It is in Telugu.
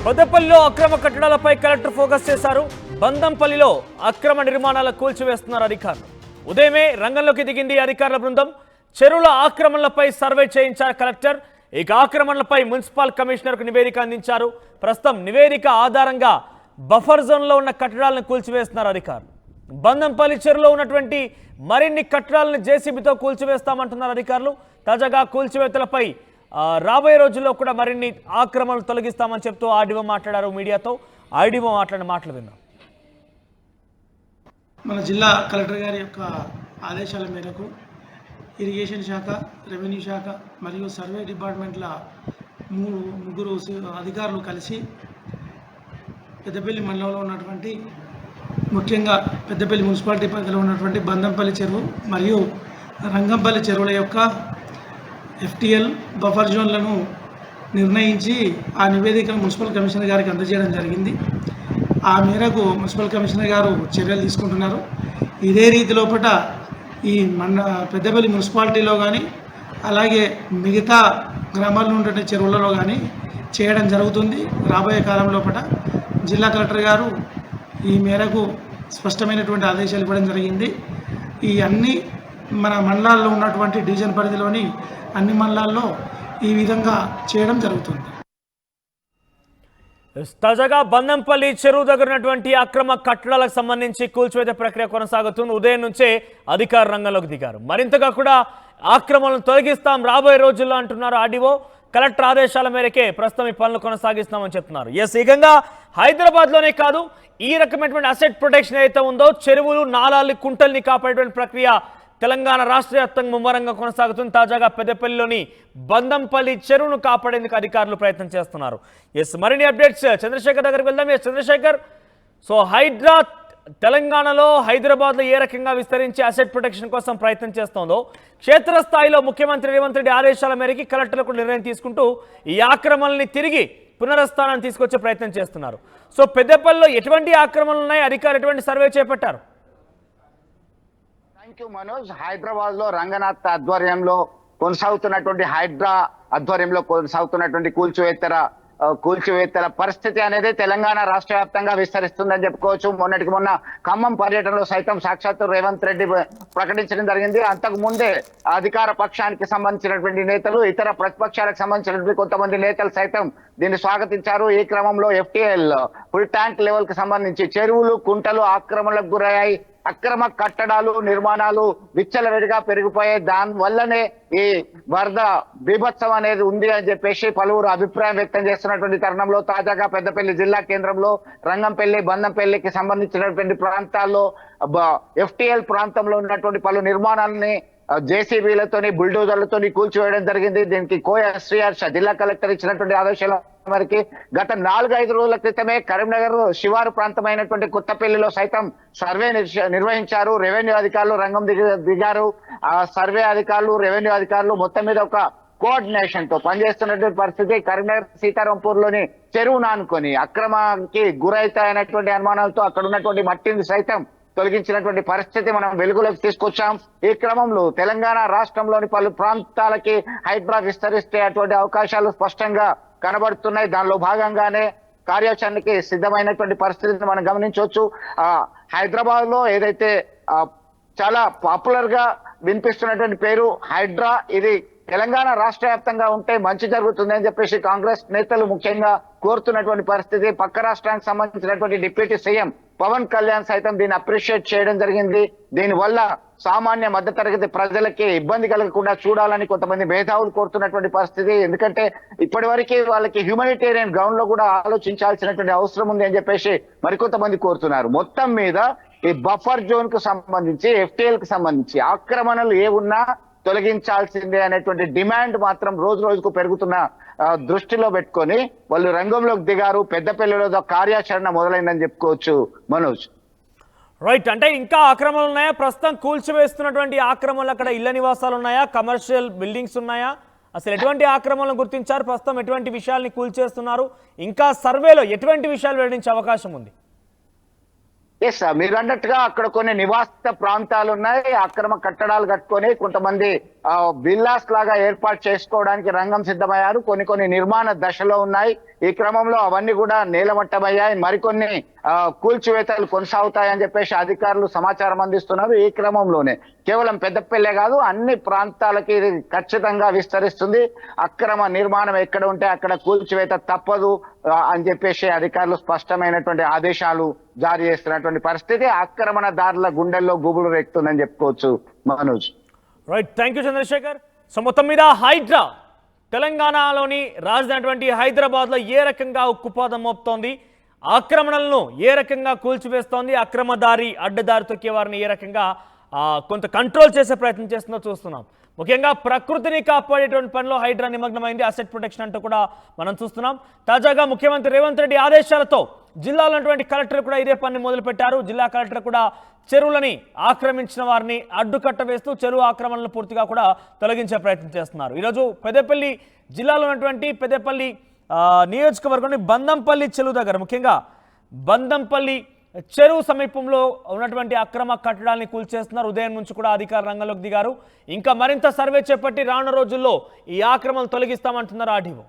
పెద్దపల్లిలో అక్రమ కట్టడాలపై కలెక్టర్ ఫోకస్ చేశారు. బందంపల్లిలో అక్రమ నిర్మాణాల కూల్చివేస్తున్నారు అధికారులు. ఉదయమే రంగంలోకి దిగింది అధికారుల బృందం. చెరువుల ఆక్రమణలపై సర్వే చేయించారు కలెక్టర్. ఇక ఆక్రమణలపై మున్సిపల్ కమిషనర్కు నివేదిక అందించారు. ప్రస్తుతం నివేదిక ఆధారంగా బఫర్ జోన్లో ఉన్న కట్టడాలను కూల్చివేస్తున్నారు అధికారులు. బందంపల్లి చెరువులో ఉన్నటువంటి మరిన్ని కట్టడాలను జేసీబీతో కూల్చివేస్తామంటున్నారు అధికారులు. తాజాగా కూల్చివేతలపై రాబోయే రోజుల్లో కూడా మరిన్ని ఆక్రమణలు తొలగిస్తామని చెప్తూ ఆర్డీఓ మాట్లాడారు మీడియాతో. ఆర్డీఓ మాట్లాడిన మాటలు విన్నాం. మన జిల్లా కలెక్టర్ గారి యొక్క ఆదేశాల మేరకు ఇరిగేషన్ శాఖ, రెవెన్యూ శాఖ మరియు సర్వే డిపార్ట్మెంట్ల ముగ్గురు అధికారులు కలిసి పెద్దపల్లి మండలంలో ఉన్నటువంటి, ముఖ్యంగా పెద్దపల్లి మున్సిపాలిటీ పరిధిలో ఉన్నటువంటి బందంపల్లి చెరువు మరియు రంగంపల్లి చెరువుల యొక్క ఎఫ్టీఎల్ బఫర్ జోన్లను నిర్ణయించి ఆ నివేదికను మున్సిపల్ కమిషనర్ గారికి అందజేయడం జరిగింది. ఆ మేరకు మున్సిపల్ కమిషనర్ గారు చర్యలు తీసుకుంటున్నారు. ఇదే రీతి లోపల ఈ పెద్దపల్లి మున్సిపాలిటీలో కానీ అలాగే మిగతా గ్రామాల్లో ఉండే చెరువులలో కానీ చేయడం జరుగుతుంది. రాబోయే కాలం లోపల జిల్లా కలెక్టర్ గారు ఈ మేరకు స్పష్టమైనటువంటి ఆదేశాలు ఇవ్వడం జరిగింది. ఈ అన్ని మన మండలాల్లో ఉన్నటువంటి డివిజన్ పరిధిలోని అన్ని మండలాల్లో ఈ విధంగా చేయడం జరుగుతుంది. తాజాగా బందంపల్లి చెరువు దగ్గర ఉన్నటువంటి అక్రమ కట్టడాలకు సంబంధించి కూల్చివేత ప్రక్రియ కొనసాగుతుంది. ఉదయం నుంచే అధికార రంగంలోకి దిగారు. మరింతగా కూడా ఆక్రమణలను తొలగిస్తాం రాబోయే రోజుల్లో అంటున్నారు ఆర్డీఓ. కలెక్టర్ ఆదేశాల మేరకే ప్రస్తుతం ఈ పనులు కొనసాగిస్తామని చెప్తున్నారు. ఏకంగా హైదరాబాద్లోనే కాదు, ఈ రకమైనటువంటి అసెట్ ప్రొటెక్షన్ ఏదైతే ఉందో, చెరువులు, నాలాలు, కుంటల్ని కాపాడేటువంటి ప్రక్రియ తెలంగాణ రాష్ట్ర వ్యాప్తంగా ముమ్మరంగా కొనసాగుతుంది. తాజాగా పెద్దపల్లిలోని బందంపల్లి చెరువును కాపాడేందుకు అధికారులు ప్రయత్నం చేస్తున్నారు. మరిన్ని అప్డేట్స్ చంద్రశేఖర్ దగ్గరికి వెళ్దాం. చంద్రశేఖర్, హైడ్రా తెలంగాణలో, హైదరాబాద్లో ఏ రకంగా విస్తరించి అసెట్ ప్రొటెక్షన్ కోసం ప్రయత్నం చేస్తోందో, క్షేత్రస్థాయిలో ముఖ్యమంత్రి రేవంత్ రెడ్డి ఆదేశాల మేరకు కలెక్టర్లకు నిర్ణయం తీసుకుంటూ ఈ ఆక్రమణల్ని తిరిగి పునరుస్థానాన్ని తీసుకొచ్చే ప్రయత్నం చేస్తున్నారు. పెద్దపల్లిలో ఎటువంటి ఆక్రమణలు ఉన్నాయి, అధికారులు ఎటువంటి సర్వే చేపట్టారు? Thank you Manoj. హైదరాబాద్ లో రంగనాథ్ ఆధ్వర్యంలో కొనసాగుతున్నటువంటి కూల్చివేతల పరిస్థితి అనేది తెలంగాణ రాష్ట్ర వ్యాప్తంగా విస్తరిస్తుందని చెప్పుకోవచ్చు. మొన్నటికి మొన్న ఖమ్మం పర్యటనలో సైతం సాక్షాత్తు రేవంత్ రెడ్డి ప్రకటించడం జరిగింది. అంతకు ముందే అధికార పక్షానికి సంబంధించినటువంటి నేతలు, ఇతర ప్రతిపక్షాలకు సంబంధించినటువంటి కొంతమంది నేతలు సైతం దీన్ని స్వాగతించారు. ఈ క్రమంలో ఎఫ్టీఎల్ ఫుల్ ట్యాంక్ లెవెల్ కి సంబంధించి చెరువులు, కుంటలు ఆక్రమణలకు గురయ్యాయి. అక్రమ కట్టడాలు, నిర్మాణాలు విచ్చలవిడిగా పెరిగిపోయాయి. దాని వల్లనే ఈ వరద బీభత్సం అనేది ఉంది అని చెప్పేసి పలువురు అభిప్రాయం వ్యక్తం చేస్తున్నటువంటి తరుణంలో తాజాగా పెద్దపల్లి జిల్లా కేంద్రంలో రంగంపల్లి, బందంపల్లికి సంబంధించినటువంటి ప్రాంతాల్లో ఎఫ్టీఎల్ ప్రాంతంలో ఉన్నటువంటి పలు నిర్మాణాలని జేసీబీలతోని, బుల్డోజర్లతోని కూల్చివేయడం జరిగింది. దీనికి కోయ శ్రీహర్ష జిల్లా కలెక్టర్ ఇచ్చినటువంటి ఆదేశాల మేరకు గత 4-5 రోజుల క్రితమే కరీంనగర్ శివారు ప్రాంతమైనటువంటి కొత్తపల్లిలో సైతం సర్వే నిర్వహించారు. రెవెన్యూ అధికారులు రంగం దిగారు. ఆ సర్వే అధికారులు, రెవెన్యూ అధికారులు మొత్తం మీద ఒక కోఆర్డినేషన్ తో పనిచేస్తున్నటువంటి పరిస్థితి. కరీంనగర్ సీతారాంపూర్ లోని చెరువును ఆనుకొని అక్రమానికి గురైతాయనటువంటి అనుమానాలతో అక్కడ ఉన్నటువంటి మట్టిని సైతం తొలగించినటువంటి పరిస్థితి మనం వెలుగులోకి తీసుకొచ్చాం. ఈ క్రమంలో తెలంగాణ రాష్ట్రంలోని పలు ప్రాంతాలకి హైడ్రా విస్తరిస్తే అటువంటి అవకాశాలు స్పష్టంగా కనబడుతున్నాయి. దానిలో భాగంగానే కార్యాచరణకి సిద్ధమైనటువంటి పరిస్థితిని మనం గమనించవచ్చు. హైదరాబాద్ లో ఏదైతే చాలా పాపులర్ గా వినిపిస్తున్నటువంటి పేరు హైడ్రా, ఇది తెలంగాణ రాష్ట్ర వ్యాప్తంగా ఉంటే మంచి జరుగుతుంది అని చెప్పేసి కాంగ్రెస్ నేతలు ముఖ్యంగా కోరుతున్నటువంటి పరిస్థితి. పక్క రాష్ట్రానికి సంబంధించినటువంటి డిప్యూటీ సీఎం పవన్ కళ్యాణ్ సైతం దీన్ని అప్రిషియేట్ చేయడం జరిగింది. దీనివల్ల సామాన్య మధ్యతరగతి ప్రజలకి ఇబ్బంది కలగకుండా చూడాలని కొంతమంది మేధావులు కోరుతున్నటువంటి పరిస్థితి. ఎందుకంటే ఇప్పటి వరకు వాళ్ళకి హ్యూమనిటేరియన్ గ్రౌండ్ లో కూడా ఆలోచించాల్సినటువంటి అవసరం ఉంది అని చెప్పేసి మరికొంతమంది కోరుతున్నారు. మొత్తం మీద ఈ బఫర్ జోన్ కు సంబంధించి, ఎఫ్టీఎల్ కు సంబంధించి ఆక్రమణలు ఏ ఉన్నా తొలగించాల్సిందే అనేటువంటి డిమాండ్ మాత్రం రోజు రోజుకు పెరుగుతున్న దృష్టిలో పెట్టుకొని వాళ్ళు రంగంలోకి దిగారు. పెద్దపల్లిలో కార్యాచరణ మొదలైందని చెప్పుకోవచ్చు మనోజ్. రైట్, అంటే ఇంకా ఆక్రమణలు ఉన్నాయా? ప్రస్తుతం కూల్చివేస్తున్నటువంటి ఆక్రమణలు అక్కడ ఇళ్ల నివాసాలు ఉన్నాయా, కమర్షియల్ బిల్డింగ్స్ ఉన్నాయా? అసలు ఎటువంటి ఆక్రమణలు గుర్తించారు? ప్రస్తుతం ఎటువంటి విషయాల్ని కూల్చేస్తున్నారు? ఇంకా సర్వేలో ఎటువంటి విషయాలు వెల్లడించే అవకాశం ఉంది? ఎస్, మీరు అన్నట్టుగా అక్కడ కొన్ని నివాసిత ప్రాంతాలు ఉన్నాయి. అక్రమ కట్టడాలు కట్టుకొని కొంతమంది విల్లాస్ లాగా ఏర్పాటు చేసుకోవడానికి రంగం సిద్ధమయ్యారు. కొన్ని నిర్మాణ దశలో ఉన్నాయి. ఈ క్రమంలో అవన్నీ కూడా నేలమట్టమయ్యాయి. మరికొన్ని కూల్చివేతలు కొనసాగుతాయని చెప్పేసి అధికారులు సమాచారం అందిస్తున్నారు. ఈ క్రమంలోనే కేవలం పెద్దపల్లె కాదు, అన్ని ప్రాంతాలకి ఇది ఖచ్చితంగా విస్తరిస్తుంది. అక్రమ నిర్మాణం ఎక్కడ ఉంటే అక్కడ కూల్చివేత తప్పదు అని చెప్పేసి అధికారులు స్పష్టమైనటువంటి ఆదేశాలు జారీ చేస్తున్నటువంటి పరిస్థితి. ఆక్రమణదారుల గుండెల్లో గుబులు రేగుతుందని చెప్పుకోవచ్చు Manoj. Right, thank you Chandrashekhar. So మొత్తం మీద హైడ్రా తెలంగాణలోని రాజధాని హైదరాబాద్లో ఏ రకంగా ఉక్కుపాదం మోపుతోంది, ఆక్రమణలను ఏ రకంగా కూల్చివేస్తోంది, అక్రమదారి అడ్డదారి తొక్కే వారిని ఏ రకంగా కొంత కంట్రోల్ చేసే ప్రయత్నం చేస్తుందో చూస్తున్నాం. ముఖ్యంగా ప్రకృతిని కాపాడేటువంటి పనిలో హైడ్రా నిమగ్నమైంది. అసెట్ ప్రొటెక్షన్ అంటూ కూడా మనం చూస్తున్నాం. తాజాగా ముఖ్యమంత్రి రేవంత్ రెడ్డి ఆదేశాలతో జిల్లాలో ఉన్నటువంటి కలెక్టర్ కూడా ఇదే పని మొదలుపెట్టారు. జిల్లా కలెక్టర్ కూడా చెరువులని ఆక్రమించిన వారిని అడ్డుకట్ట వేస్తూ చెరువు ఆక్రమణలను పూర్తిగా కూడా తొలగించే ప్రయత్నం చేస్తున్నారు. ఈరోజు పెద్దపల్లి జిల్లాలో ఉన్నటువంటి పెద్దపల్లి నియోజకవర్గంలోని బందంపల్లి చెరువు దగ్గర, ముఖ్యంగా బందంపల్లి చెరువు సమీపంలో ఉన్నటువంటి అక్రమ కట్టడాల్ని కూల్చేస్తున్నారు. ఉదయం నుంచి కూడా అధికారులు రంగంలోకి దిగారు. ఇంకా మరింత సర్వే చేపట్టి రానున్న రోజుల్లో ఈ ఆక్రమణలు తొలగిస్తామంటున్నారు ఆర్డీఓ.